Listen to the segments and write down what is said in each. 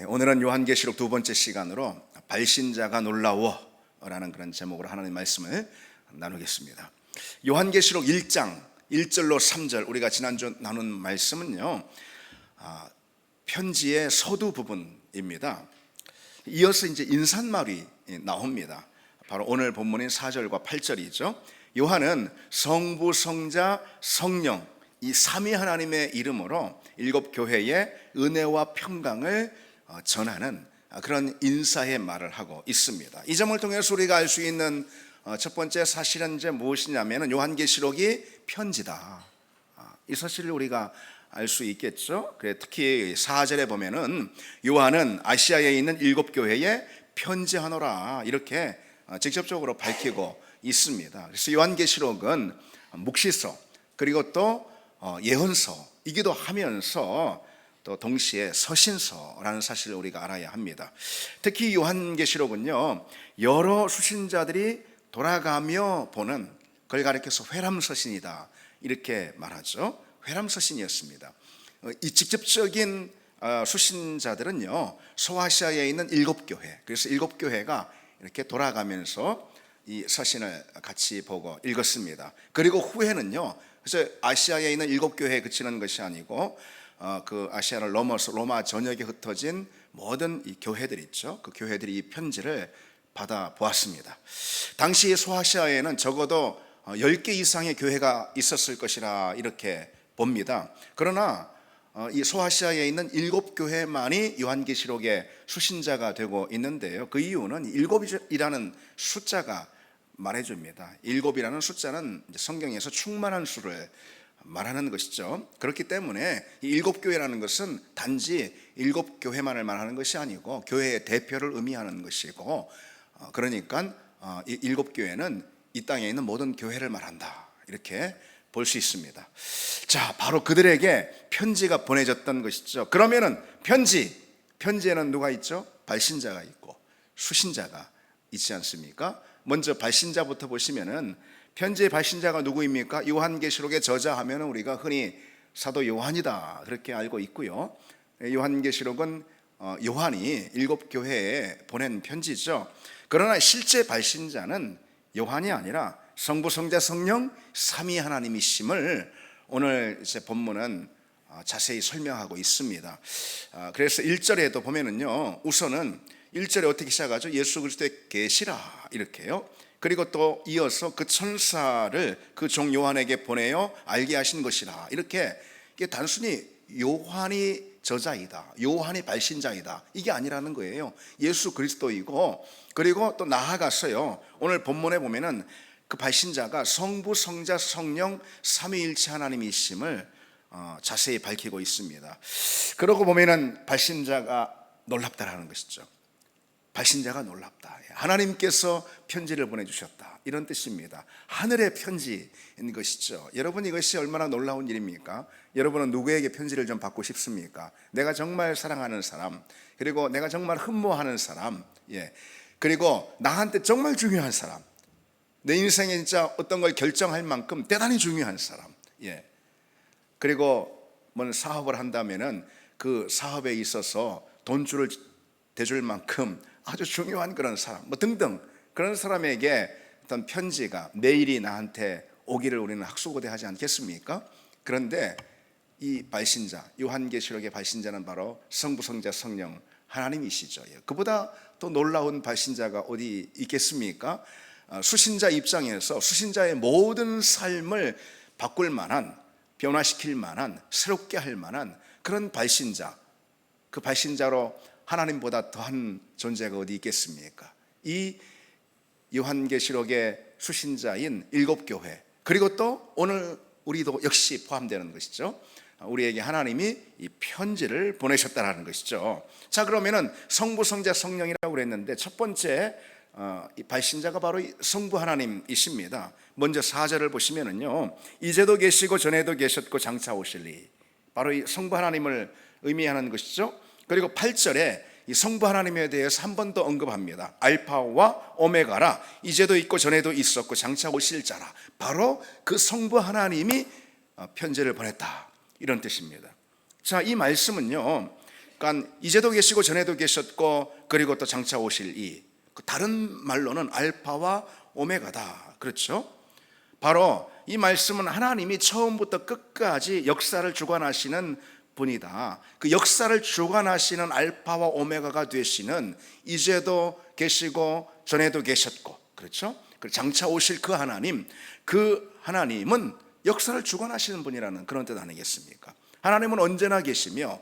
오늘은 요한계시록 두 번째 시간으로 발신자가 놀라워라는 그런 제목으로 하나님의 말씀을 나누겠습니다. 요한계시록 1장 1절로 3절 우리가 지난주 나눈 말씀은요, 편지의 서두 부분입니다. 이어서 이제 인사말이 나옵니다. 바로 오늘 본문인 4절과 8절이죠. 요한은 성부, 성자, 성령 이 삼위 하나님의 이름으로 일곱 교회에 은혜와 평강을 전하는 그런 인사의 말을 하고 있습니다. 이 점을 통해서 우리가 알 수 있는 첫 번째 사실은 이제 무엇이냐면 요한계시록이 편지다. 이 사실을 우리가 알 수 있겠죠. 그래, 특히 4절에 보면은 요한은 아시아에 있는 일곱 교회에 편지하노라 이렇게 직접적으로 밝히고 있습니다. 그래서 요한계시록은 묵시서 그리고 또 예언서이기도 하면서 또 동시에 서신서라는 사실을 우리가 알아야 합니다. 특히 요한계시록은요, 여러 수신자들이 돌아가며 보는 그걸 가리켜서 회람서신이다 이렇게 말하죠. 회람서신이었습니다. 이 직접적인 수신자들은요, 소아시아에 있는 일곱 교회, 그래서 일곱 교회가 이렇게 돌아가면서 이 서신을 같이 보고 읽었습니다. 그리고 후에는요, 그래서 아시아에 있는 일곱 교회에 그치는 것이 아니고 그 아시아를 넘어서 로마 전역에 흩어진 모든 이 교회들 있죠. 그 교회들이 이 편지를 받아 보았습니다. 당시 소아시아에는 적어도 10개 이상의 교회가 있었을 것이라 이렇게 봅니다. 그러나 이 소아시아에 있는 일곱 교회만이 요한계시록의 수신자가 되고 있는데요. 그 이유는 일곱이라는 숫자가 말해줍니다. 일곱이라는 숫자는 성경에서 충만한 수를 말하는 것이죠. 그렇기 때문에 이 일곱 교회라는 것은 단지 일곱 교회만을 말하는 것이 아니고 교회의 대표를 의미하는 것이고, 그러니까 이 일곱 교회는 이 땅에 있는 모든 교회를 말한다 이렇게 볼 수 있습니다. 자, 바로 그들에게 편지가 보내졌던 것이죠. 그러면은 편지에는 누가 있죠? 발신자가 있고 수신자가 있지 않습니까? 먼저 발신자부터 보시면은 편지의 발신자가 누구입니까? 요한계시록의 저자하면은 우리가 흔히 사도 요한이다 그렇게 알고 있고요. 요한계시록은 요한이 일곱 교회에 보낸 편지죠. 그러나 실제 발신자는 요한이 아니라 성부, 성자, 성령 삼위 하나님이심을 오늘 이제 본문은 자세히 설명하고 있습니다. 그래서 1절에도 보면은요, 우선은 1절에 어떻게 시작하죠? 예수 그리스도의 계시라 이렇게요. 그리고 또 이어서 그 천사를 그 종 요한에게 보내어 알게 하신 것이라 이렇게, 이게 단순히 요한이 저자이다, 요한이 발신자이다 이게 아니라는 거예요. 예수 그리스도이고, 그리고 또 나아가서요, 오늘 본문에 보면은 그 발신자가 성부, 성자, 성령 삼위일체 하나님이심을 자세히 밝히고 있습니다. 그러고 보면은 발신자가 놀랍다라는 것이죠. 발신자가 놀랍다. 하나님께서 편지를 보내주셨다 이런 뜻입니다. 하늘의 편지인 것이죠. 여러분, 이것이 얼마나 놀라운 일입니까? 여러분은 누구에게 편지를 좀 받고 싶습니까? 내가 정말 사랑하는 사람, 그리고 내가 정말 흠모하는 사람, 그리고 나한테 정말 중요한 사람, 내 인생에 진짜 어떤 걸 결정할 만큼 대단히 중요한 사람, 그리고 뭐 사업을 한다면은 그 사업에 있어서 돈줄을 대줄 만큼 아주 중요한 그런 사람, 뭐 등등 그런 사람에게 어떤 편지가 내일이 나한테 오기를 우리는 학수고대하지 않겠습니까? 그런데 이 발신자, 요한계시록의 발신자는 바로 성부, 성자, 성령 하나님이시죠. 그보다 더 놀라운 발신자가 어디 있겠습니까? 수신자 입장에서 수신자의 모든 삶을 바꿀 만한, 변화시킬 만한, 새롭게 할 만한 그런 발신자, 그 발신자로 하나님보다 더한 존재가 어디 있겠습니까? 이 요한계시록의 수신자인 일곱 교회, 그리고 또 오늘 우리도 역시 포함되는 것이죠. 우리에게 하나님이 이 편지를 보내셨다라는 것이죠. 자, 그러면은 성부, 성자, 성령이라고 그랬는데 첫 번째 이 발신자가 바로 이 성부 하나님이십니다. 먼저 4절을 보시면은요, 이제도 계시고 전에도 계셨고 장차 오실리, 바로 이 성부 하나님을 의미하는 것이죠. 그리고 8절에 이 성부 하나님에 대해서 한 번 더 언급합니다. 알파와 오메가라, 이제도 있고 전에도 있었고 장차 오실 자라. 바로 그 성부 하나님이 편지를 보냈다 이런 뜻입니다. 자, 이 말씀은요, 그러니까 이제도 계시고 전에도 계셨고 그리고 또 장차 오실 이, 다른 말로는 알파와 오메가다. 그렇죠? 바로 이 말씀은 하나님이 처음부터 끝까지 역사를 주관하시는 분이다. 그 역사를 주관하시는 알파와 오메가가 되시는, 이제도 계시고 전에도 계셨고, 그렇죠? 장차 오실 그 하나님은 역사를 주관하시는 분이라는 그런 뜻 아니겠습니까? 하나님은 언제나 계시며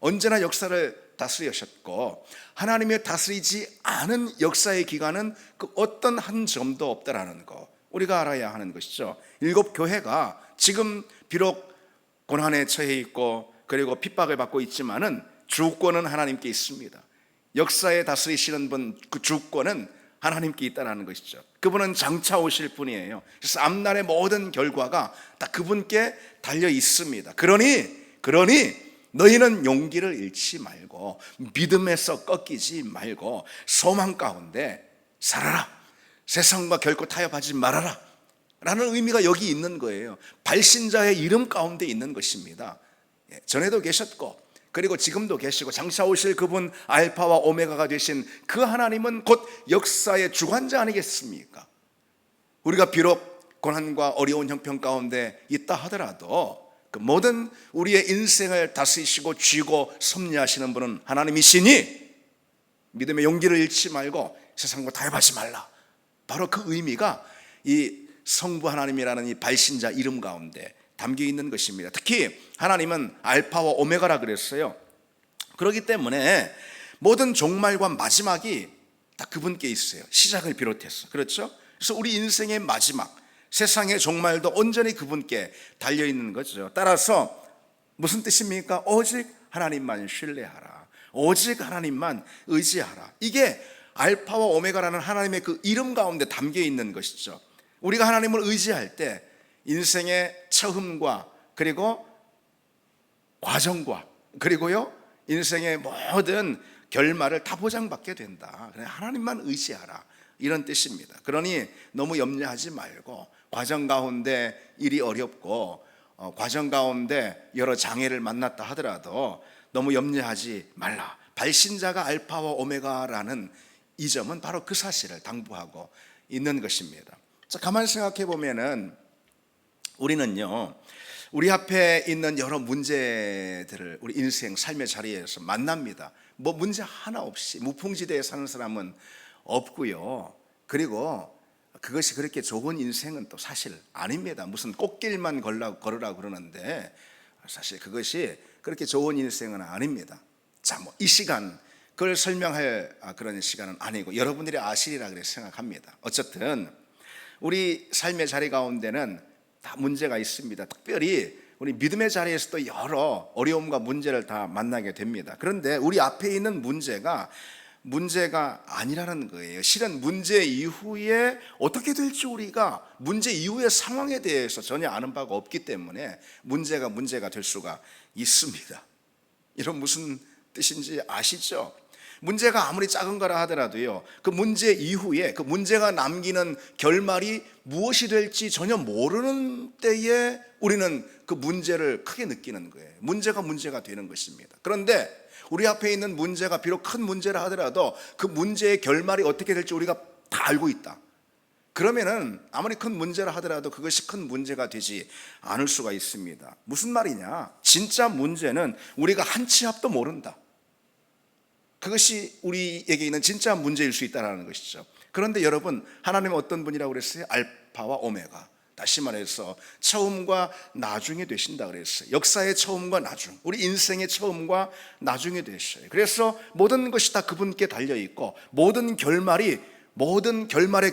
언제나 역사를 다스리셨고, 하나님이 다스리지 않은 역사의 기간은 그 어떤 한 점도 없다라는 거, 우리가 알아야 하는 것이죠. 7 교회가 지금 비록 고난에 처해 있고 그리고 핍박을 받고 있지만은 주권은 하나님께 있습니다. 역사에 다스리시는 분, 그 주권은 하나님께 있다는 것이죠. 그분은 장차 오실 분이에요. 그래서 앞날의 모든 결과가 다 그분께 달려 있습니다. 그러니 너희는 용기를 잃지 말고 믿음에서 꺾이지 말고 소망 가운데 살아라. 세상과 결코 타협하지 말아라 라는 의미가 여기 있는 거예요. 발신자의 이름 가운데 있는 것입니다. 전에도 계셨고 그리고 지금도 계시고 장차 오실 그분 알파와 오메가가 되신 그 하나님은 곧 역사의 주관자 아니겠습니까? 우리가 비록 고난과 어려운 형편 가운데 있다 하더라도 그 모든 우리의 인생을 다스리시고 쥐고 섭리하시는 분은 하나님이시니 믿음의 용기를 잃지 말고 세상과 타협하지 말라. 바로 그 의미가 이 성부 하나님이라는 이 발신자 이름 가운데 담겨 있는 것입니다. 특히 하나님은 알파와 오메가라 그랬어요. 그렇기 때문에 모든 종말과 마지막이 다 그분께 있어요. 시작을 비롯해서. 그렇죠? 그래서 우리 인생의 마지막, 세상의 종말도 온전히 그분께 달려 있는 거죠. 따라서 무슨 뜻입니까? 오직 하나님만 신뢰하라. 오직 하나님만 의지하라. 이게 알파와 오메가라는 하나님의 그 이름 가운데 담겨 있는 것이죠. 우리가 하나님을 의지할 때 인생의 처음과 그리고 과정과 그리고요 인생의 모든 결말을 다 보장받게 된다. 하나님만 의지하라, 이런 뜻입니다. 그러니 너무 염려하지 말고 과정 가운데 일이 어렵고 과정 가운데 여러 장애를 만났다 하더라도 너무 염려하지 말라. 발신자가 알파와 오메가라는 이 점은 바로 그 사실을 당부하고 있는 것입니다. 자, 가만히 생각해 보면은 우리는요, 우리 앞에 있는 여러 문제들을 우리 인생 삶의 자리에서 만납니다. 뭐 문제 하나 없이 무풍지대에 사는 사람은 없고요. 그리고 그것이 그렇게 좋은 인생은 또 사실 아닙니다. 무슨 꽃길만 걸으라고 그러는데 사실 그것이 그렇게 좋은 인생은 아닙니다. 자, 뭐 이 시간 그걸 설명할 그런 시간은 아니고 여러분들이 아시리라 그래 생각합니다. 어쨌든 우리 삶의 자리 가운데는 다 문제가 있습니다. 특별히 우리 믿음의 자리에서도 여러 어려움과 문제를 다 만나게 됩니다. 그런데 우리 앞에 있는 문제가 아니라는 거예요. 실은 문제 이후에 어떻게 될지 우리가 문제 이후의 상황에 대해서 전혀 아는 바가 없기 때문에 문제가 될 수가 있습니다. 이런 무슨 뜻인지 아시죠? 문제가 아무리 작은 거라 하더라도요, 그 문제 이후에 그 문제가 남기는 결말이 무엇이 될지 전혀 모르는 때에 우리는 그 문제를 크게 느끼는 거예요. 문제가 되는 것입니다. 그런데 우리 앞에 있는 문제가 비록 큰 문제라 하더라도 그 문제의 결말이 어떻게 될지 우리가 다 알고 있다. 그러면은 아무리 큰 문제라 하더라도 그것이 큰 문제가 되지 않을 수가 있습니다. 무슨 말이냐? 진짜 문제는 우리가 한 치 앞도 모른다. 그것이 우리에게 있는 진짜 문제일 수 있다는 것이죠. 그런데 여러분, 하나님은 어떤 분이라고 그랬어요? 알파와 오메가. 다시 말해서 처음과 나중에 되신다 그랬어요. 역사의 처음과 나중, 우리 인생의 처음과 나중에 되셔요. 그래서 모든 것이 다 그분께 달려 있고 모든 결말의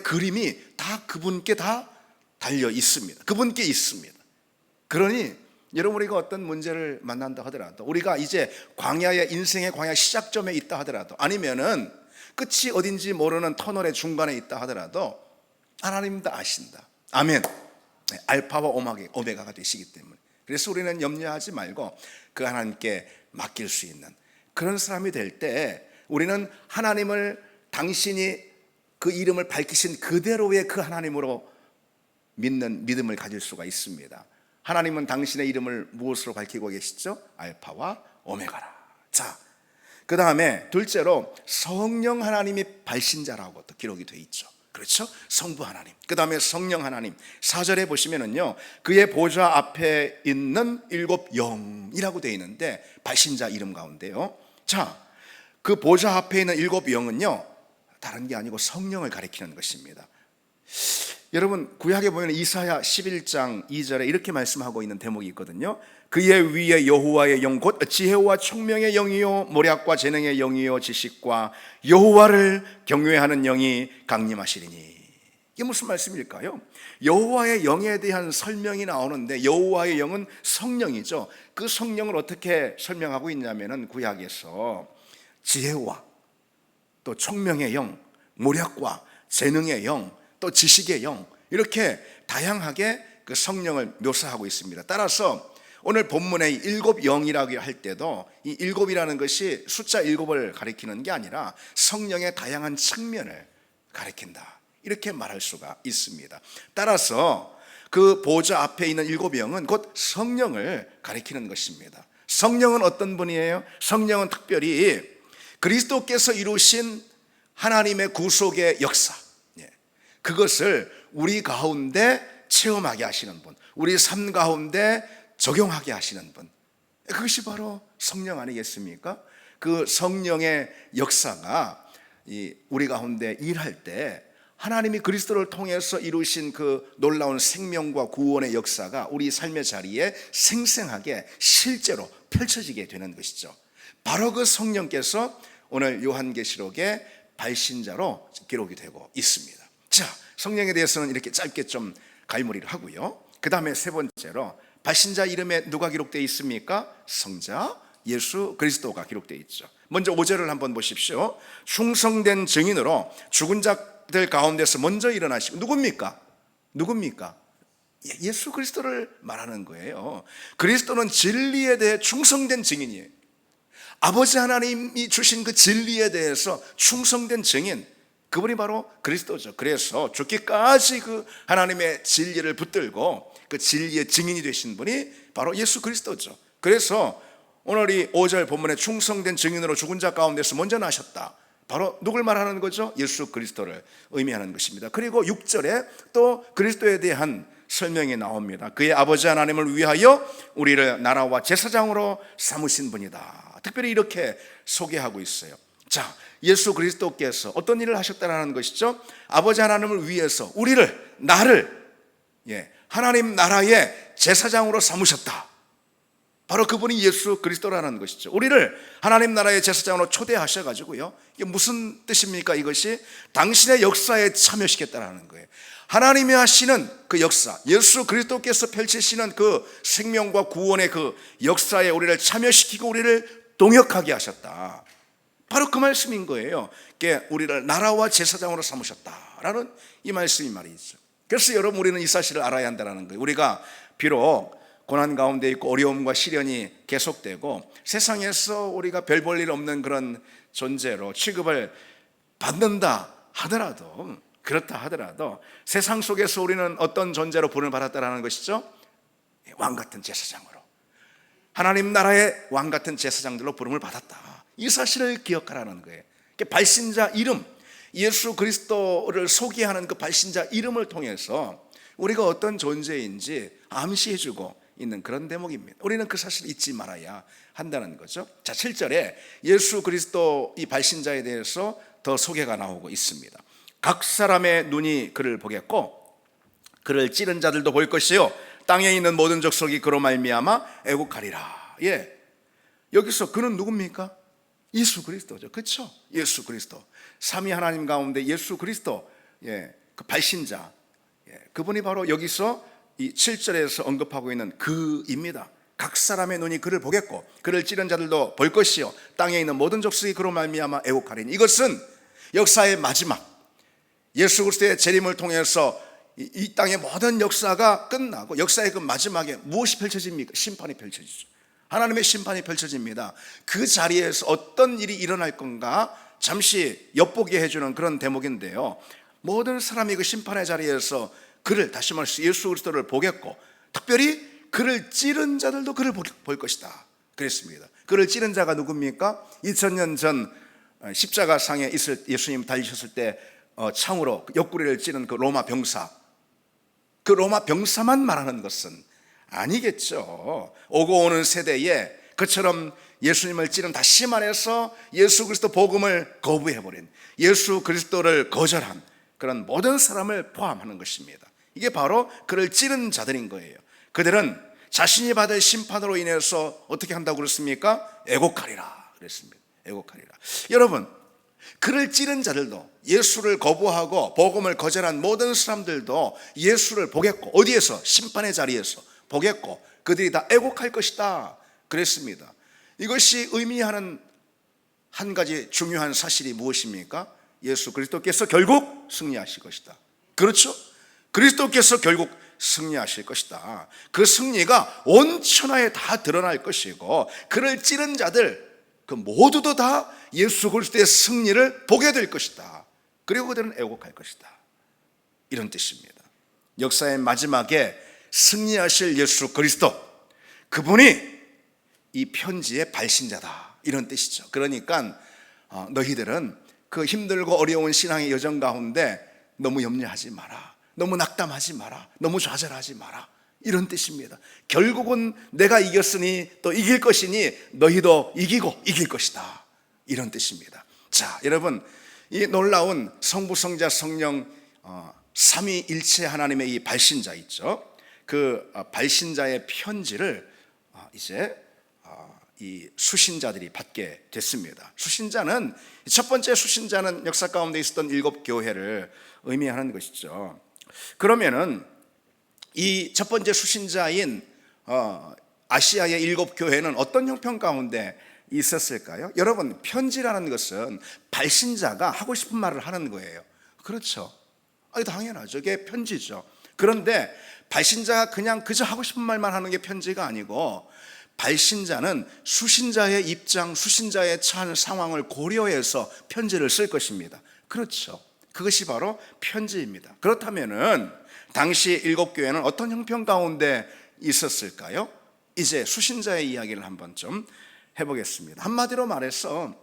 그림이 다 그분께 다 달려 있습니다. 그분께 있습니다. 그러니 여러분, 우리가 어떤 문제를 만난다 하더라도, 우리가 이제 인생의 광야 시작점에 있다 하더라도, 아니면은 끝이 어딘지 모르는 터널의 중간에 있다 하더라도 하나님 다 아신다. 아멘. 알파와 오메가가 되시기 때문에, 그래서 우리는 염려하지 말고 그 하나님께 맡길 수 있는 그런 사람이 될 때 우리는 하나님을, 당신이 그 이름을 밝히신 그대로의 그 하나님으로 믿는 믿음을 가질 수가 있습니다. 하나님은 당신의 이름을 무엇으로 밝히고 계시죠? 알파와 오메가라. 자, 그 다음에 둘째로 성령 하나님이 발신자라고 또 기록이 되어 있죠. 그렇죠? 성부 하나님, 그 다음에 성령 하나님. 4절에 보시면은요, 그의 보좌 앞에 있는 7 영이라고 되어 있는데, 발신자 이름 가운데요. 자, 그 보좌 앞에 있는 7 영은요, 다른 게 아니고 성령을 가리키는 것입니다. 여러분, 구약에 보면 이사야 11장 2절에 이렇게 말씀하고 있는 대목이 있거든요. 그의 위에 여호와의 영 곧 지혜와 총명의 영이요 모략과 재능의 영이요 지식과 여호와를 경외하는 영이 강림하시리니. 이게 무슨 말씀일까요? 여호와의 영에 대한 설명이 나오는데, 여호와의 영은 성령이죠. 그 성령을 어떻게 설명하고 있냐면은, 구약에서 지혜와 또 총명의 영, 모략과 재능의 영, 또 지식의 영, 이렇게 다양하게 그 성령을 묘사하고 있습니다. 따라서 오늘 본문의 7 영이라고 할 때도 이 7이라는 것이 숫자 7을 가리키는 게 아니라 성령의 다양한 측면을 가리킨다, 이렇게 말할 수가 있습니다. 따라서 그 보좌 앞에 있는 7 영은 곧 성령을 가리키는 것입니다. 성령은 어떤 분이에요? 성령은 특별히 그리스도께서 이루신 하나님의 구속의 역사, 그것을 우리 가운데 체험하게 하시는 분, 우리 삶 가운데 적용하게 하시는 분, 그것이 바로 성령 아니겠습니까? 그 성령의 역사가 우리 가운데 일할 때 하나님이 그리스도를 통해서 이루신 그 놀라운 생명과 구원의 역사가 우리 삶의 자리에 생생하게 실제로 펼쳐지게 되는 것이죠. 바로 그 성령께서 오늘 요한계시록의 발신자로 기록이 되고 있습니다. 자, 성령에 대해서는 이렇게 짧게 좀 갈무리를 하고요. 그 다음에 세 번째로 발신자 이름에 누가 기록되어 있습니까? 성자 예수 그리스도가 기록되어 있죠. 먼저 5절을 한번 보십시오. 충성된 증인으로 죽은 자들 가운데서 먼저 일어나시고, 누굽니까? 예수 그리스도를 말하는 거예요. 그리스도는 진리에 대해 충성된 증인이에요. 아버지 하나님이 주신 그 진리에 대해서 충성된 증인, 그분이 바로 그리스도죠. 그래서 죽기까지 그 하나님의 진리를 붙들고 그 진리의 증인이 되신 분이 바로 예수 그리스도죠. 그래서 오늘 이 5절 본문에 충성된 증인으로 죽은 자 가운데서 먼저 나셨다, 바로 누굴 말하는 거죠? 예수 그리스도를 의미하는 것입니다. 그리고 6절에 또 그리스도에 대한 설명이 나옵니다. 그의 아버지 하나님을 위하여 우리를 나라와 제사장으로 삼으신 분이다, 특별히 이렇게 소개하고 있어요. 자, 예수 그리스도께서 어떤 일을 하셨다는 것이죠? 아버지 하나님을 위해서 나를 하나님 나라의 제사장으로 삼으셨다. 바로 그분이 예수 그리스도라는 것이죠. 우리를 하나님 나라의 제사장으로 초대하셔가지고요, 이게 무슨 뜻입니까? 이것이 당신의 역사에 참여시켰다는 거예요. 하나님이 하시는 그 역사, 예수 그리스도께서 펼치시는 그 생명과 구원의 그 역사에 우리를 참여시키고 우리를 동역하게 하셨다, 바로 그 말씀인 거예요. 우리를 나라와 제사장으로 삼으셨다라는 이 말씀이 말이죠. 그래서 여러분, 우리는 이 사실을 알아야 한다는 거예요. 우리가 비록 고난 가운데 있고 어려움과 시련이 계속되고 세상에서 우리가 별 볼 일 없는 그런 존재로 취급을 받는다 하더라도, 그렇다 하더라도 세상 속에서 우리는 어떤 존재로 부름을 받았다는 것이죠? 왕 같은 제사장으로, 하나님 나라의 왕 같은 제사장들로 부름을 받았다, 이 사실을 기억하라는 거예요. 발신자 이름, 예수 그리스도를 소개하는 그 발신자 이름을 통해서 우리가 어떤 존재인지 암시해주고 있는 그런 대목입니다. 우리는 그 사실을 잊지 말아야 한다는 거죠. 자, 7절에 예수 그리스도 이 발신자에 대해서 더 소개가 나오고 있습니다. 각 사람의 눈이 그를 보겠고 그를 찌른 자들도 볼 것이요 땅에 있는 모든 족속이 그로 말미암아 애국하리라. 여기서 그는 누굽니까? 예수 그리스도죠. 그렇죠? 예수 그리스도, 삼위 하나님 가운데 예수 그리스도, 그 발신자, 그분이 바로 여기서 이 7절에서 언급하고 있는 그입니다. 각 사람의 눈이 그를 보겠고 그를 찌른 자들도 볼 것이요 땅에 있는 모든 족속이 그로 말미암아 애국하리니. 이것은 역사의 마지막, 예수 그리스도의 재림을 통해서 이 땅의 모든 역사가 끝나고 역사의 그 마지막에 무엇이 펼쳐집니까? 심판이 펼쳐지죠. 하나님의 심판이 펼쳐집니다. 그 자리에서 어떤 일이 일어날 건가 잠시 엿보게 해주는 그런 대목인데요, 모든 사람이 그 심판의 자리에서 그를, 다시 말해서 예수 그리스도를 보겠고 특별히 그를 찌른 자들도 그를 볼 것이다. 그랬습니다. 그를 찌른 자가 누굽니까? 2000년 전 십자가상에 있을 예수님 달리셨을 때 창으로 옆구리를 찌른 그 로마 병사, 그 로마 병사만 말하는 것은 아니겠죠. 오고 오는 세대에 그처럼 예수님을 찌른, 다시 말해서 예수 그리스도 복음을 거부해버린, 예수 그리스도를 거절한 그런 모든 사람을 포함하는 것입니다. 이게 바로 그를 찌른 자들인 거예요. 그들은 자신이 받을 심판으로 인해서 어떻게 한다고 그랬습니까? 애곡하리라 그랬습니다. 애곡하리라. 여러분, 그를 찌른 자들도, 예수를 거부하고 복음을 거절한 모든 사람들도 예수를 보겠고, 어디에서? 심판의 자리에서 보겠고, 그들이 다 애곡할 것이다 그랬습니다. 이것이 의미하는 한 가지 중요한 사실이 무엇입니까? 예수 그리스도께서 결국 승리하실 것이다. 그렇죠? 그리스도께서 결국 승리하실 것이다. 그 승리가 온 천하에 다 드러날 것이고, 그를 찌른 자들 그 모두도 다 예수 그리스도의 승리를 보게 될 것이다. 그리고 그들은 애곡할 것이다. 이런 뜻입니다. 역사의 마지막에 승리하실 예수 그리스도, 그분이 이 편지의 발신자다, 이런 뜻이죠. 그러니까 너희들은 그 힘들고 어려운 신앙의 여정 가운데 너무 염려하지 마라, 너무 낙담하지 마라, 너무 좌절하지 마라, 이런 뜻입니다. 결국은 내가 이겼으니 또 이길 것이니 너희도 이기고 이길 것이다, 이런 뜻입니다. 자, 여러분, 이 놀라운 성부 성자 성령 삼위일체 하나님의 이 발신자 있죠. 그 발신자의 편지를 이제 이 수신자들이 받게 됐습니다. 수신자는, 첫 번째 수신자는 역사 가운데 있었던 7교회를 의미하는 것이죠. 그러면은 이 첫 번째 수신자인 아시아의 7교회는 어떤 형편 가운데 있었을까요? 여러분, 편지라는 것은 발신자가 하고 싶은 말을 하는 거예요. 그렇죠? 당연하죠. 이게 편지죠. 그런데 발신자가 그냥 그저 하고 싶은 말만 하는 게 편지가 아니고, 발신자는 수신자의 입장, 수신자의 처한 상황을 고려해서 편지를 쓸 것입니다. 그렇죠. 그것이 바로 편지입니다. 그렇다면은 당시 7교회는 어떤 형편 가운데 있었을까요? 이제 수신자의 이야기를 한번 좀 해보겠습니다. 한마디로 말해서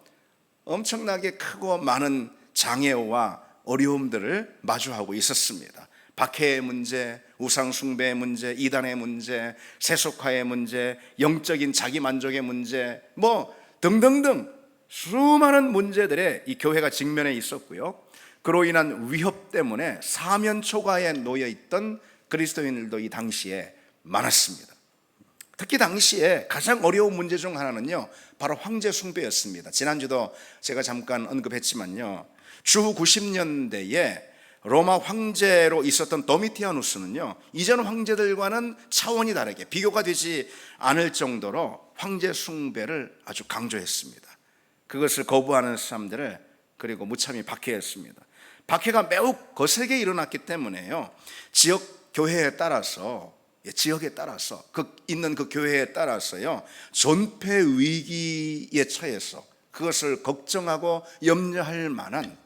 엄청나게 크고 많은 장애와 어려움들을 마주하고 있었습니다. 박해의 문제, 우상숭배의 문제, 이단의 문제, 세속화의 문제, 영적인 자기만족의 문제, 등등등 수많은 문제들에 이 교회가 직면해 있었고요. 그로 인한 위협 때문에 사면초가에 놓여 있던 그리스도인들도 이 당시에 많았습니다. 특히 당시에 가장 어려운 문제 중 하나는요, 바로 황제 숭배였습니다. 지난주도 제가 잠깐 언급했지만요, 주 90년대에 로마 황제로 있었던 도미티아누스는요, 이전 황제들과는 차원이 다르게, 비교가 되지 않을 정도로 황제 숭배를 아주 강조했습니다. 그것을 거부하는 사람들을 그리고 무참히 박해했습니다. 박해가 매우 거세게 일어났기 때문에요, 지역 교회에 따라서, 지역에 따라서, 있는 그 교회에 따라서요, 존폐 위기에 처해서 그것을 걱정하고 염려할 만한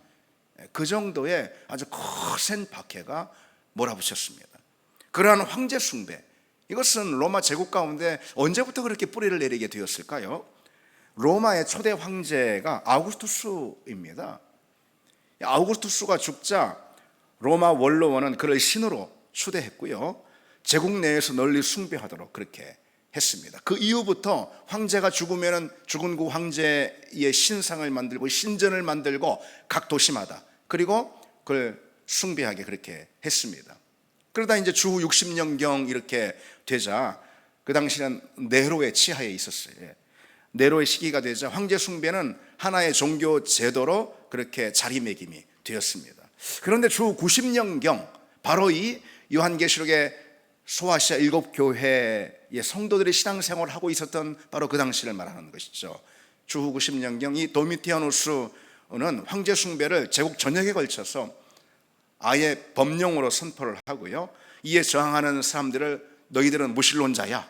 그 정도의 아주 거센 박해가 몰아붙였습니다. 그러한 황제 숭배, 이것은 로마 제국 가운데 언제부터 그렇게 뿌리를 내리게 되었을까요? 로마의 초대 황제가 아우구스투스입니다. 아우구스투스가 죽자 로마 원로원은 그를 신으로 추대했고요, 제국 내에서 널리 숭배하도록 그렇게 했습니다. 그 이후부터 황제가 죽으면 죽은 그 황제의 신상을 만들고 신전을 만들고 각 도시마다, 그리고 그걸 숭배하게 그렇게 했습니다. 그러다 이제 주 60년경 이렇게 되자, 그 당시는 네로의 치하에 있었어요. 네로의 시기가 되자 황제 숭배는 하나의 종교 제도로 그렇게 자리매김이 되었습니다. 그런데 주 90년경, 바로 이 요한계시록의 소아시아 7교회의 성도들이 신앙생활을 하고 있었던 바로 그 당시를 말하는 것이죠. 주 90년경 이 도미티아누스는 황제 숭배를 제국 전역에 걸쳐서 아예 법령으로 선포를 하고요, 이에 저항하는 사람들을 너희들은 무신론자야,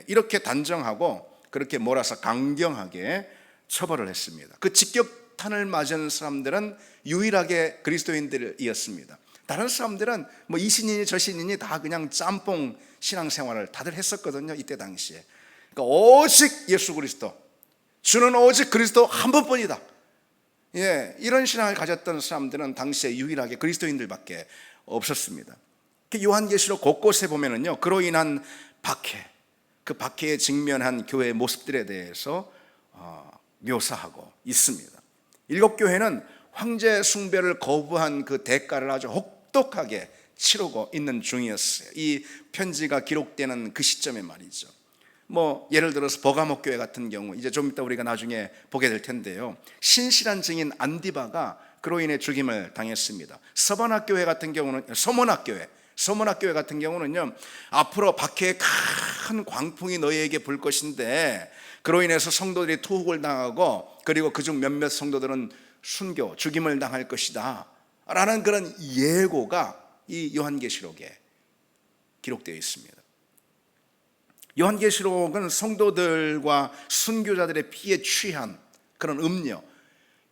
이렇게 단정하고 그렇게 몰아서 강경하게 처벌을 했습니다. 그 직격탄을 맞은 사람들은 유일하게 그리스도인들이었습니다. 다른 사람들은 이 신이니 저 신이니 다 그냥 짬뽕 신앙생활을 다들 했었거든요, 이때 당시에. 그러니까 오직 예수 그리스도, 주는 오직 그리스도 한 번뿐이다. 이런 신앙을 가졌던 사람들은 당시에 유일하게 그리스도인들밖에 없었습니다. 요한계시록 곳곳에 보면은요, 그로 인한 박해, 그 박해에 직면한 교회의 모습들에 대해서 묘사하고 있습니다. 7교회는 황제 숭배를 거부한 그 대가를 아주 혹독하게 치르고 있는 중이었어요. 이 편지가 기록되는 그 시점에 말이죠. 예를 들어서 버가모 교회 같은 경우, 이제 좀 이따 우리가 나중에 보게 될 텐데요, 신실한 증인 안디바가 그로 인해 죽임을 당했습니다. 서머나 교회 같은 경우는, 서머나 교회 같은 경우는요, 앞으로 박해의 큰 광풍이 너희에게 불 것인데 그로 인해서 성도들이 투옥을 당하고, 그리고 그중 몇몇 성도들은 순교, 죽임을 당할 것이다 라는 그런 예고가 이 요한계시록에 기록되어 있습니다. 요한계시록은 성도들과 순교자들의 피에 취한 그런 음료,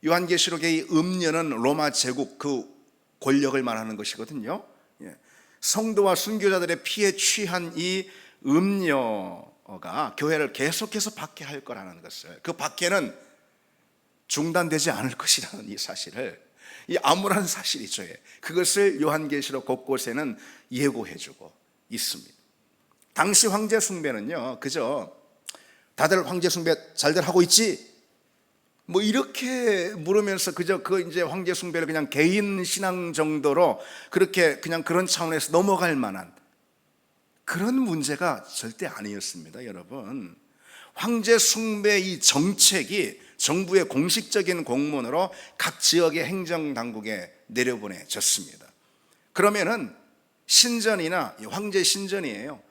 요한계시록의 이 음료는 로마 제국 그 권력을 말하는 것이거든요. 성도와 순교자들의 피에 취한 이 음료가 교회를 계속해서 박해할 거라는 것을, 그 박해는 중단되지 않을 것이라는 이 사실을, 이 암울한 사실이죠. 그것을 요한계시록 곳곳에는 예고해주고 있습니다. 당시 황제 숭배는요, 그저 다들 황제 숭배 잘들 하고 있지? 이렇게 물으면서 그저 이제 황제 숭배를 그냥 개인 신앙 정도로 그렇게 그냥 그런 차원에서 넘어갈 만한 그런 문제가 절대 아니었습니다, 여러분. 황제 숭배 이 정책이 정부의 공식적인 공문으로 각 지역의 행정당국에 내려보내졌습니다. 그러면은 신전이나, 황제 신전이에요,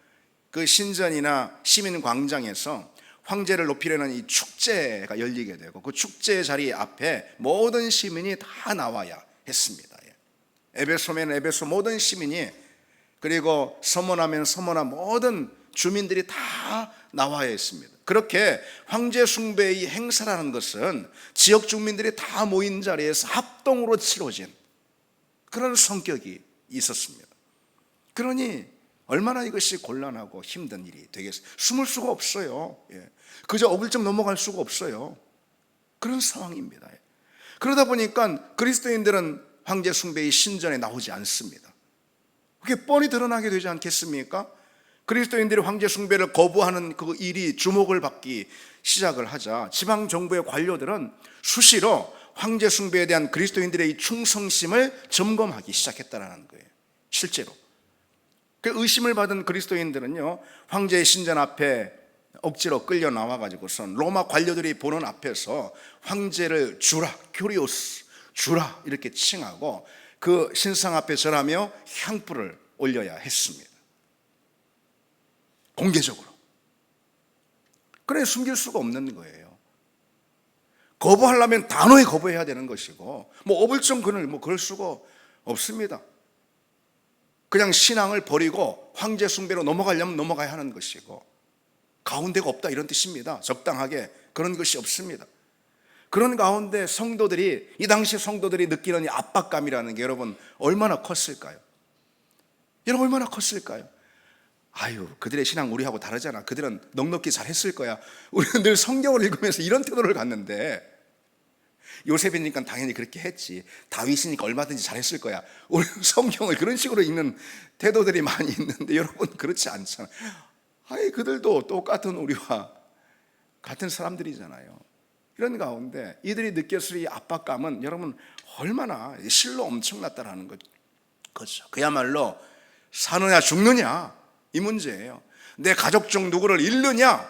그 신전이나 시민광장에서 황제를 높이려는 이 축제가 열리게 되고, 그 축제 자리 앞에 모든 시민이 다 나와야 했습니다. 에베소면 에베소 모든 시민이, 그리고 서머나면 서머나 모든 주민들이 다 나와야 했습니다. 그렇게 황제 숭배의 행사라는 것은 지역 주민들이 다 모인 자리에서 합동으로 치러진 그런 성격이 있었습니다. 그러니 얼마나 이것이 곤란하고 힘든 일이 되겠어요. 숨을 수가 없어요. 그저 어글쩍 넘어갈 수가 없어요. 그런 상황입니다. 그러다 보니까 그리스도인들은 황제 숭배의 신전에 나오지 않습니다. 그게 뻔히 드러나게 되지 않겠습니까? 그리스도인들이 황제 숭배를 거부하는 그 일이 주목을 받기 시작을 하자 지방 정부의 관료들은 수시로 황제 숭배에 대한 그리스도인들의 이 충성심을 점검하기 시작했다는 거예요. 실제로 그 의심을 받은 그리스도인들은요, 황제의 신전 앞에 억지로 끌려 나와가지고선 로마 관료들이 보는 앞에서 황제를 주라, 큐리오스 주라 이렇게 칭하고 그 신상 앞에 절하며 향불을 올려야 했습니다. 공개적으로. 그래, 숨길 수가 없는 거예요. 거부하려면 단호히 거부해야 되는 것이고, 어불쩡근을 그럴 수가 없습니다. 그냥 신앙을 버리고 황제 숭배로 넘어가려면 넘어가야 하는 것이고, 가운데가 없다 이런 뜻입니다. 적당하게 그런 것이 없습니다. 그런 가운데 성도들이, 이 당시 성도들이 느끼는 이 압박감이라는 게 여러분 얼마나 컸을까요? 여러분 얼마나 컸을까요? 아유, 그들의 신앙 우리하고 다르잖아. 그들은 넉넉히 잘했을 거야. 우리는 늘 성경을 읽으면서 이런 태도를 갖는데, 요셉이니까 당연히 그렇게 했지. 다윗이니까 얼마든지 잘했을 거야. 우리는 성경을 그런 식으로 읽는 태도들이 많이 있는데 여러분 그렇지 않잖아요. 아이, 그들도 똑같은 우리와 같은 사람들이잖아요. 이런 가운데 이들이 느꼈을 이 압박감은 여러분 얼마나 실로 엄청났다라는 거죠. 그야말로 사느냐 죽느냐 이 문제예요. 내 가족 중 누구를 잃느냐,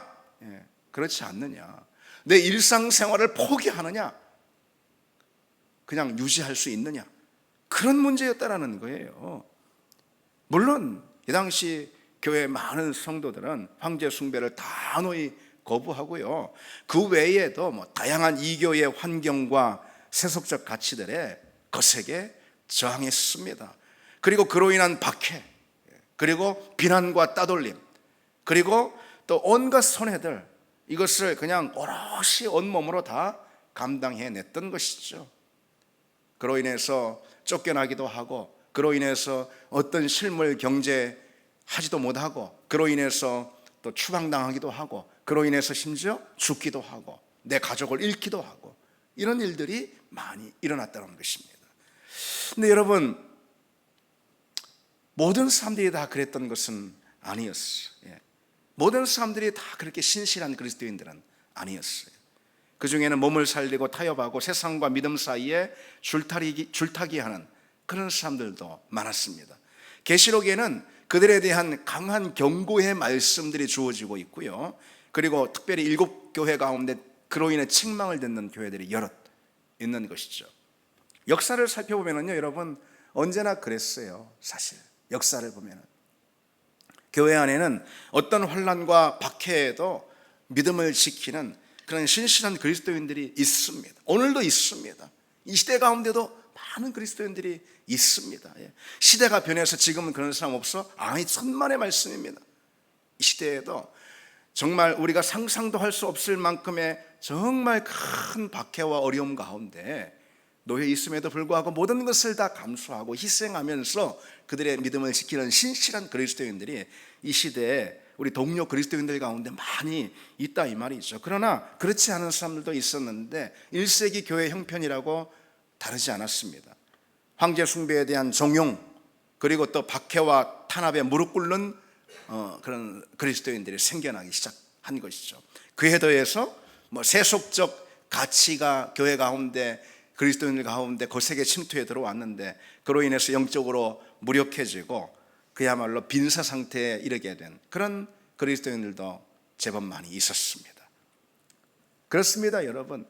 그렇지 않느냐, 내 일상생활을 포기하느냐, 그냥 유지할 수 있느냐, 그런 문제였다라는 거예요. 물론 이 당시 교회의 많은 성도들은 황제 숭배를 단호히 거부하고요, 그 외에도 다양한 이교의 환경과 세속적 가치들에 거세게 저항했습니다. 그리고 그로 인한 박해, 그리고 비난과 따돌림, 그리고 또 온갖 손해들, 이것을 그냥 오롯이 온몸으로 다 감당해냈던 것이죠. 그로 인해서 쫓겨나기도 하고, 그로 인해서 어떤 실물 경제하지도 못하고, 그로 인해서 또 추방당하기도 하고, 그로 인해서 심지어 죽기도 하고 내 가족을 잃기도 하고 이런 일들이 많이 일어났다는 것입니다. 근데 여러분, 모든 사람들이 다 그랬던 것은 아니었어요. 모든 사람들이 다 그렇게 신실한 그리스도인들은 아니었어요. 그 중에는 몸을 살리고 타협하고 세상과 믿음 사이에 줄타기하는 그런 사람들도 많았습니다. 계시록에는 그들에 대한 강한 경고의 말씀들이 주어지고 있고요. 그리고 특별히 7 교회 가운데 그로 인해 책망을 듣는 교회들이 여럿 있는 것이죠. 역사를 살펴보면요, 여러분, 언제나 그랬어요. 사실 역사를 보면은 교회 안에는 어떤 환난과 박해에도 믿음을 지키는 그런 신실한 그리스도인들이 있습니다. 오늘도 있습니다. 이 시대 가운데도 많은 그리스도인들이 있습니다. 시대가 변해서 지금은 그런 사람 없어? 아니, 천만의 말씀입니다. 이 시대에도 정말 우리가 상상도 할 수 없을 만큼의 정말 큰 박해와 어려움 가운데 놓여 있음에도 불구하고 모든 것을 다 감수하고 희생하면서 그들의 믿음을 지키는 신실한 그리스도인들이 이 시대에 우리 동료 그리스도인들 가운데 많이 있다 이 말이죠. 그러나 그렇지 않은 사람들도 있었는데 1세기 교회 형편이라고 다르지 않았습니다. 황제 숭배에 대한 종용, 그리고 또 박해와 탄압에 무릎 꿇는 그런 그리스도인들이 생겨나기 시작한 것이죠. 그에 더해서 세속적 가치가 교회 가운데, 그리스도인들 가운데 거세게 침투해 들어왔는데 그로 인해서 영적으로 무력해지고 그야말로 빈사 상태에 이르게 된 그런 그리스도인들도 제법 많이 있었습니다. 그렇습니다, 여러분.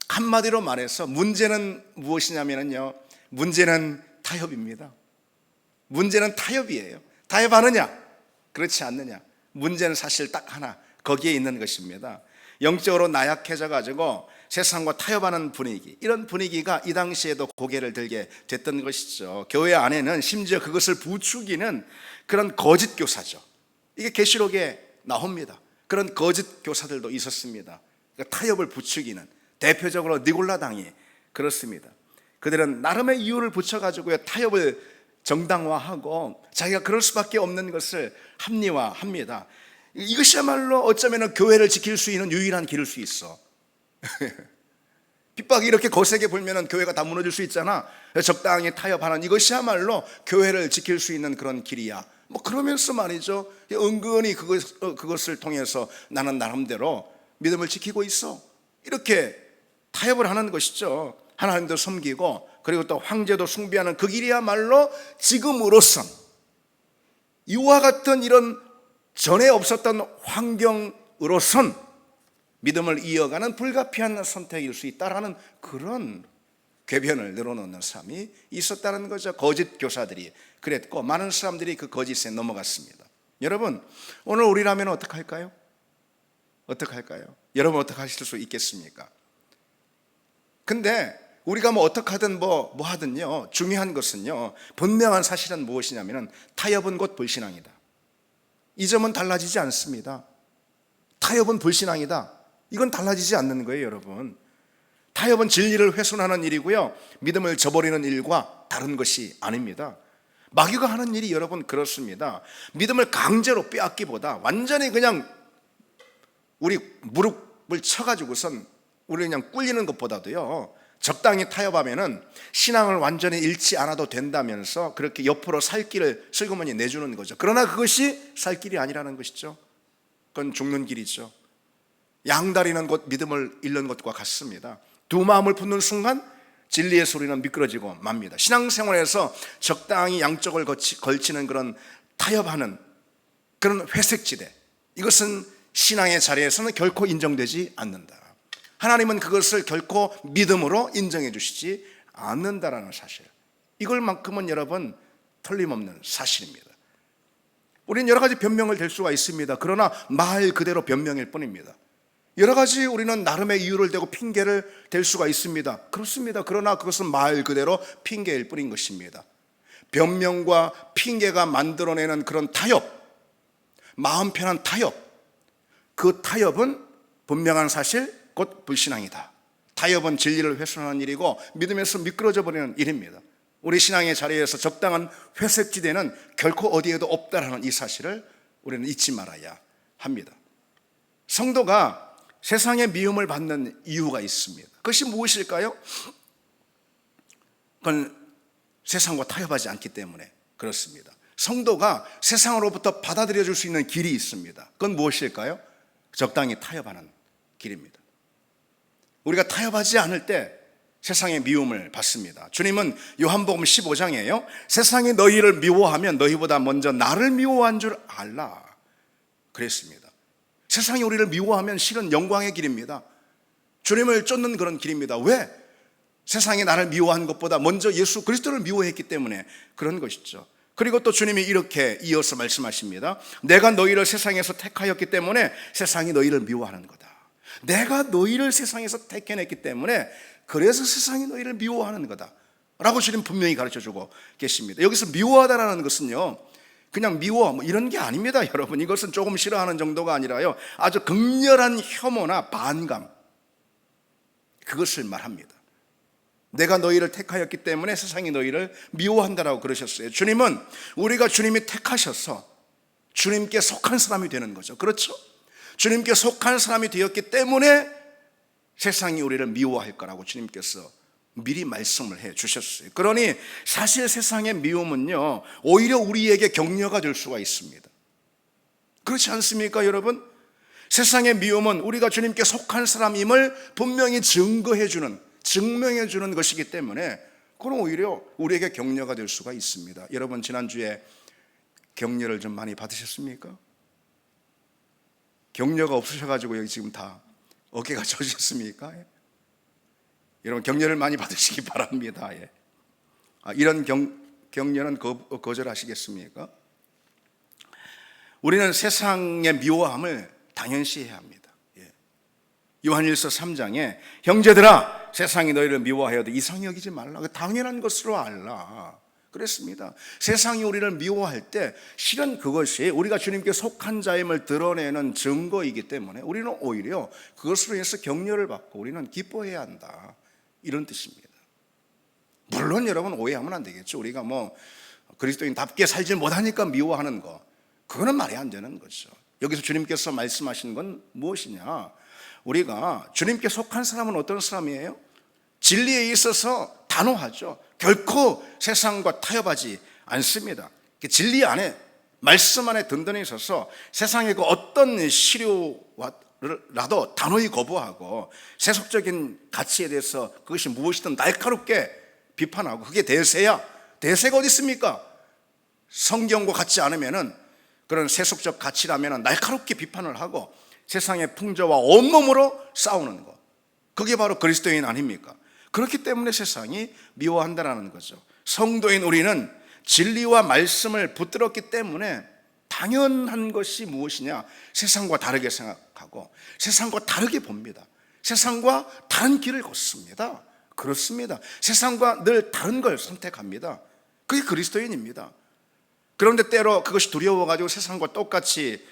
한마디로 말해서 문제는 무엇이냐면요, 문제는 타협입니다. 문제는 타협이에요. 타협하느냐, 그렇지 않느냐. 문제는 사실 딱 하나, 거기에 있는 것입니다. 영적으로 나약해져 가지고 세상과 타협하는 분위기, 이런 분위기가 이 당시에도 고개를 들게 됐던 것이죠. 교회 안에는 심지어 그것을 부추기는 그런 거짓 교사죠. 이게 계시록에 나옵니다. 그런 거짓 교사들도 있었습니다. 그러니까 타협을 부추기는, 대표적으로 니골라당이 그렇습니다. 그들은 나름의 이유를 붙여가지고 타협을 정당화하고 자기가 그럴 수밖에 없는 것을 합리화합니다. 이것이야말로 어쩌면 교회를 지킬 수 있는 유일한 길일 수 있어. 핍박이 이렇게 거세게 불면 교회가 다 무너질 수 있잖아. 적당히 타협하는 이것이야말로 교회를 지킬 수 있는 그런 길이야. 그러면서 말이죠, 은근히 그것을 통해서 나는 나름대로 믿음을 지키고 있어, 이렇게 타협을 하는 것이죠. 하나님도 섬기고 그리고 또 황제도 숭배하는 그 길이야말로 지금으로선 이와 같은 이런 전에 없었던 환경으로선 믿음을 이어가는 불가피한 선택일 수 있다라는 그런 궤변을 늘어놓는 사람이 있었다는 거죠. 거짓 교사들이 그랬고 많은 사람들이 그 거짓에 넘어갔습니다. 여러분, 오늘 우리라면 어떡할까요? 어떡할까요? 여러분 어떻게 하실 수 있겠습니까? 근데 우리가 어떡하든 뭐 하든요, 중요한 것은요, 분명한 사실은 무엇이냐면 타협은 곧 불신앙이다. 이 점은 달라지지 않습니다. 타협은 불신앙이다. 이건 달라지지 않는 거예요, 여러분. 타협은 진리를 훼손하는 일이고요, 믿음을 저버리는 일과 다른 것이 아닙니다. 마귀가 하는 일이 여러분 그렇습니다. 믿음을 강제로 빼앗기보다 완전히 그냥 우리 무릎을 쳐가지고선 우리 그냥 꿀리는 것보다도요, 적당히 타협하면은 신앙을 완전히 잃지 않아도 된다면서 그렇게 옆으로 살 길을 슬그머니 내주는 거죠. 그러나 그것이 살 길이 아니라는 것이죠. 그건 죽는 길이죠. 양다리는 곧 믿음을 잃는 것과 같습니다. 두 마음을 붙는 순간 진리의 소리는 미끄러지고 맙니다. 신앙생활에서 적당히 양쪽을 걸치는 그런 타협하는 그런 회색지대, 이것은 신앙의 자리에서는 결코 인정되지 않는다. 하나님은 그것을 결코 믿음으로 인정해 주시지 않는다라는 사실, 이걸만큼은 여러분 틀림없는 사실입니다. 우리는 여러 가지 변명을 댈 수가 있습니다. 그러나 말 그대로 변명일 뿐입니다. 여러 가지 우리는 나름의 이유를 대고 핑계를 댈 수가 있습니다. 그렇습니다. 그러나 그것은 말 그대로 핑계일 뿐인 것입니다. 변명과 핑계가 만들어내는 그런 타협, 마음 편한 타협, 그 타협은 분명한 사실 곧 불신앙이다. 타협은 진리를 훼손하는 일이고 믿음에서 미끄러져 버리는 일입니다. 우리 신앙의 자리에서 적당한 회색지대는 결코 어디에도 없다라는 이 사실을 우리는 잊지 말아야 합니다. 성도가 세상의 미움을 받는 이유가 있습니다. 그것이 무엇일까요? 그건 세상과 타협하지 않기 때문에 그렇습니다. 성도가 세상으로부터 받아들여질 수 있는 길이 있습니다. 그건 무엇일까요? 적당히 타협하는 길입니다. 우리가 타협하지 않을 때 세상의 미움을 받습니다. 주님은 요한복음 15장이에요. 세상이 너희를 미워하면 너희보다 먼저 나를 미워한 줄 알라 그랬습니다. 세상이 우리를 미워하면 실은 영광의 길입니다. 주님을 쫓는 그런 길입니다. 왜? 세상이 나를 미워한 것보다 먼저 예수 그리스도를 미워했기 때문에 그런 것이죠. 그리고 또 주님이 이렇게 이어서 말씀하십니다. 내가 너희를 세상에서 택하였기 때문에 세상이 너희를 미워하는 거다. 내가 너희를 세상에서 택해냈기 때문에 그래서 세상이 너희를 미워하는 거다 라고 주님 분명히 가르쳐주고 계십니다. 여기서 미워하다라는 것은요, 그냥 미워 뭐 이런 게 아닙니다. 여러분, 이것은 조금 싫어하는 정도가 아니라요, 아주 극렬한 혐오나 반감, 그것을 말합니다. 내가 너희를 택하였기 때문에 세상이 너희를 미워한다라고 그러셨어요. 주님은 우리가 주님이 택하셔서 주님께 속한 사람이 되는 거죠. 그렇죠? 주님께 속한 사람이 되었기 때문에 세상이 우리를 미워할 거라고 주님께서 미리 말씀을 해 주셨어요. 그러니 사실 세상의 미움은요, 오히려 우리에게 격려가 될 수가 있습니다. 그렇지 않습니까, 여러분? 세상의 미움은 우리가 주님께 속한 사람임을 분명히 증명해 주는 것이기 때문에 그럼 오히려 우리에게 격려가 될 수가 있습니다. 여러분, 지난주에 격려를 좀 많이 받으셨습니까? 격려가 없으셔가지고 여기 지금 다 어깨가 젖으셨습니까? 여러분, 격려를 많이 받으시기 바랍니다. 이런 격려는 거절하시겠습니까? 우리는 세상의 미워함을 당연시해야 합니다. 요한일서 3장에 형제들아 세상이 너희를 미워하여도 이상히 여기지 말라, 당연한 것으로 알라 그랬습니다. 세상이 우리를 미워할 때 실은 그것이 우리가 주님께 속한 자임을 드러내는 증거이기 때문에 우리는 오히려 그것으로 인해서 격려를 받고 우리는 기뻐해야 한다, 이런 뜻입니다. 물론 여러분, 오해하면 안 되겠죠. 우리가 뭐 그리스도인답게 살지 못하니까 미워하는 거, 그거는 말이 안 되는 거죠. 여기서 주님께서 말씀하신 건 무엇이냐, 우리가 주님께 속한 사람은 어떤 사람이에요? 진리에 있어서 단호하죠. 결코 세상과 타협하지 않습니다. 진리 안에, 말씀 안에 든든히 있어서 세상의 그 어떤 시류라도 단호히 거부하고 세속적인 가치에 대해서 그것이 무엇이든 날카롭게 비판하고, 그게 대세야. 대세가 어디 있습니까? 성경과 같지 않으면은, 그런 세속적 가치라면 날카롭게 비판을 하고 세상의 풍조와 온몸으로 싸우는 것, 그게 바로 그리스도인 아닙니까? 그렇기 때문에 세상이 미워한다는 거죠. 성도인 우리는 진리와 말씀을 붙들었기 때문에 당연한 것이 무엇이냐, 세상과 다르게 생각하고 세상과 다르게 봅니다. 세상과 다른 길을 걷습니다. 그렇습니다. 세상과 늘 다른 걸 선택합니다. 그게 그리스도인입니다. 그런데 때로 그것이 두려워가지고 세상과 똑같이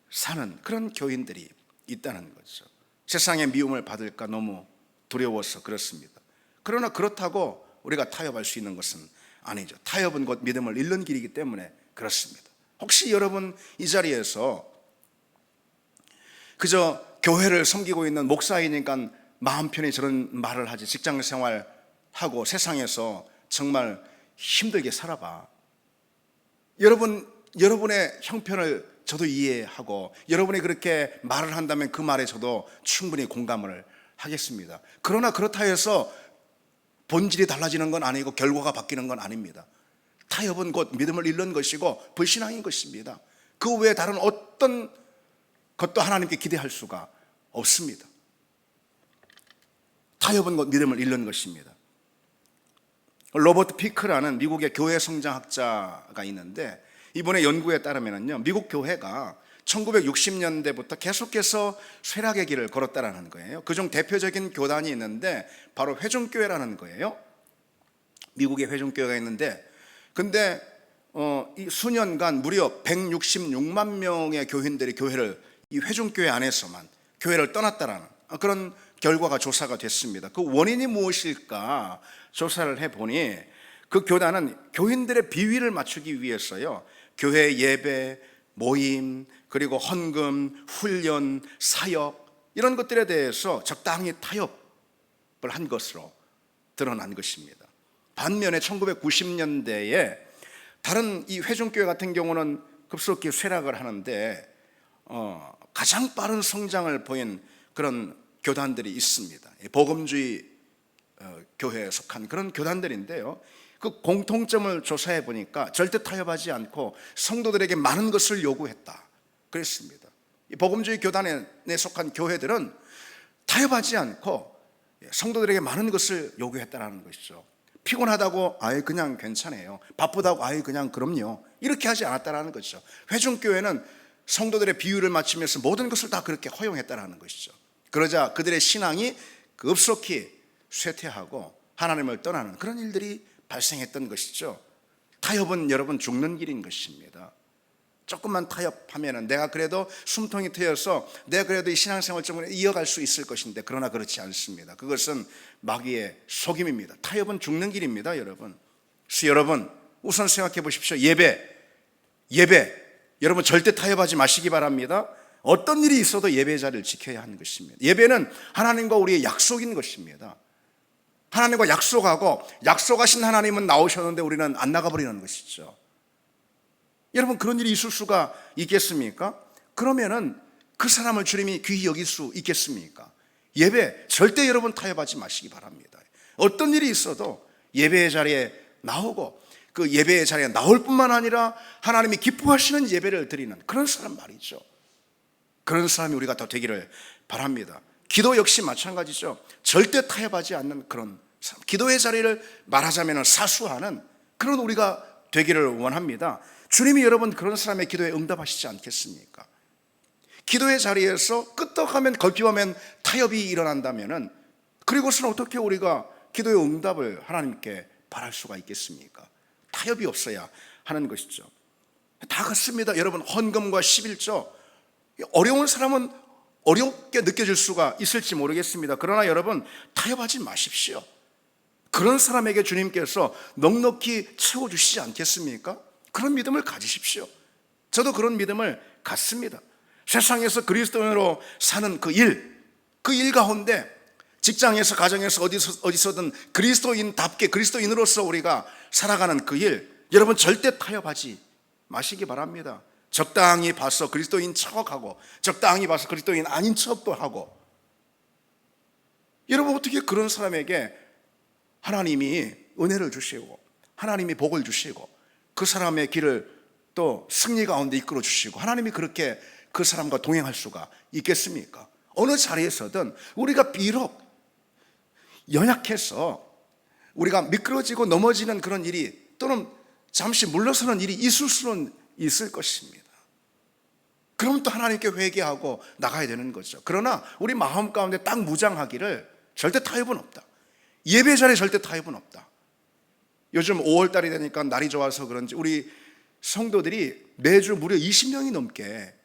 사는 그런 교인들이 있다는 거죠. 세상의 미움을 받을까 너무 두려워서 그렇습니다. 그러나 그렇다고 우리가 타협할 수 있는 것은 아니죠. 타협은 곧 믿음을 잃는 길이기 때문에 그렇습니다. 혹시 여러분 이 자리에서 그저 교회를 섬기고 있는 목사이니까 마음 편히 저런 말을 하지, 직장 생활하고 세상에서 정말 힘들게 살아봐, 여러분의 형편을 저도 이해하고 여러분이 그렇게 말을 한다면 그 말에 저도 충분히 공감을 하겠습니다. 그러나 그렇다 해서 본질이 달라지는 건 아니고 결과가 바뀌는 건 아닙니다. 타협은 곧 믿음을 잃는 것이고 불신앙인 것입니다. 그 외에 다른 어떤 것도 하나님께 기대할 수가 없습니다. 타협은 곧 믿음을 잃는 것입니다. 로버트 피크라는 미국의 교회 성장학자가 있는데, 이번에 연구에 따르면요, 미국 교회가 1960년대부터 계속해서 쇠락의 길을 걸었다라는 거예요. 그중 대표적인 교단이 있는데 바로 회중교회라는 거예요. 미국에 회중교회가 있는데, 근데 이 수년간 무려 166만 명의 교인들이 이 회중교회 안에서만 교회를 떠났다라는 그런 결과가 조사가 됐습니다. 그 원인이 무엇일까 조사를 해보니, 그 교단은 교인들의 비위를 맞추기 위해서요, 교회 예배, 모임, 그리고 헌금, 훈련, 사역 이런 것들에 대해서 적당히 타협을 한 것으로 드러난 것입니다. 반면에 1990년대에 다른 이 회중교회 같은 경우는 급속히 쇠락을 하는데 가장 빠른 성장을 보인 그런 교단들이 있습니다. 복음주의 교회에 속한 그런 교단들인데요, 그 공통점을 조사해 보니까 절대 타협하지 않고 성도들에게 많은 것을 요구했다 그랬습니다. 이 복음주의 교단에 속한 교회들은 타협하지 않고 성도들에게 많은 것을 요구했다는 것이죠. 피곤하다고 아예 그냥 괜찮아요, 바쁘다고 아예 그냥 그럼요, 이렇게 하지 않았다는 것이죠. 회중교회는 성도들의 비유를 맞추면서 모든 것을 다 그렇게 허용했다는 것이죠. 그러자 그들의 신앙이 급속히 쇠퇴하고 하나님을 떠나는 그런 일들이 발생했던 것이죠. 타협은 여러분 죽는 길인 것입니다. 조금만 타협하면은 내가 그래도 숨통이 트여서 내가 그래도 이 신앙생활 좀 이어갈 수 있을 것인데, 그러나 그렇지 않습니다. 그것은 마귀의 속임입니다. 타협은 죽는 길입니다, 여러분. 그래서 여러분 우선 생각해 보십시오. 예배 여러분 절대 타협하지 마시기 바랍니다. 어떤 일이 있어도 예배 자리를 지켜야 하는 것입니다. 예배는 하나님과 우리의 약속인 것입니다. 하나님과 약속하고 약속하신 하나님은 나오셨는데 우리는 안 나가버리는 것이죠. 여러분 그런 일이 있을 수가 있겠습니까? 그러면은 그 사람을 주님이 귀히 여길 수 있겠습니까? 예배 절대 여러분 타협하지 마시기 바랍니다. 어떤 일이 있어도 예배의 자리에 나오고 그 예배의 자리에 나올 뿐만 아니라 하나님이 기뻐하시는 예배를 드리는 그런 사람 말이죠. 그런 사람이 우리가 더 되기를 바랍니다. 기도 역시 마찬가지죠. 절대 타협하지 않는 그런 사람, 기도의 자리를 말하자면 사수하는 그런 우리가 되기를 원합니다. 주님이 여러분 그런 사람의 기도에 응답하시지 않겠습니까? 기도의 자리에서 끄떡하면 걸핏하면 타협이 일어난다면은, 그리고서는 어떻게 우리가 기도의 응답을 하나님께 바랄 수가 있겠습니까? 타협이 없어야 하는 것이죠. 다 같습니다. 여러분 헌금과 11조, 어려운 사람은 어렵게 느껴질 수가 있을지 모르겠습니다. 그러나 여러분 타협하지 마십시오. 그런 사람에게 주님께서 넉넉히 채워주시지 않겠습니까? 그런 믿음을 가지십시오. 저도 그런 믿음을 갖습니다. 세상에서 그리스도인으로 사는 그 일 가운데 직장에서 가정에서 어디서든 그리스도인답게 그리스도인으로서 우리가 살아가는 그 일, 여러분 절대 타협하지 마시기 바랍니다. 적당히 봐서 그리스도인 척하고 적당히 봐서 그리스도인 아닌 척도 하고, 여러분 어떻게 그런 사람에게 하나님이 은혜를 주시고 하나님이 복을 주시고 그 사람의 길을 또 승리 가운데 이끌어 주시고 하나님이 그렇게 그 사람과 동행할 수가 있겠습니까? 어느 자리에서든 우리가 비록 연약해서 우리가 미끄러지고 넘어지는 그런 일이 또는 잠시 물러서는 일이 있을 수는 있을 것입니다. 그럼 또 하나님께 회개하고 나가야 되는 거죠. 그러나 우리 마음 가운데 딱 무장하기를 절대 타협은 없다. 예배 자리에 절대 타협은 없다. 요즘 5월달이 되니까 날이 좋아서 그런지 우리 성도들이 매주 무려 20명이 넘게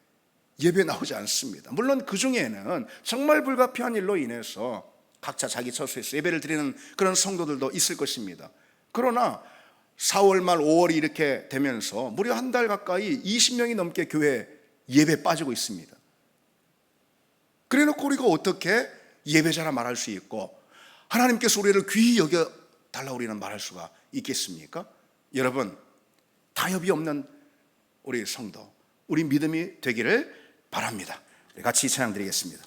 예배 나오지 않습니다. 물론 그 중에는 정말 불가피한 일로 인해서 각자 자기 처소에서 예배를 드리는 그런 성도들도 있을 것입니다. 그러나 4월 말 5월이 이렇게 되면서 무려 한 달 가까이 20명이 넘게 교회 예배 빠지고 있습니다. 그래놓고 우리가 어떻게 예배자라 말할 수 있고 하나님께서 우리를 귀히 여겨달라고 우리는 말할 수가 있겠습니까? 여러분 타협이 없는 우리 성도, 우리 믿음이 되기를 바랍니다. 같이 찬양 드리겠습니다.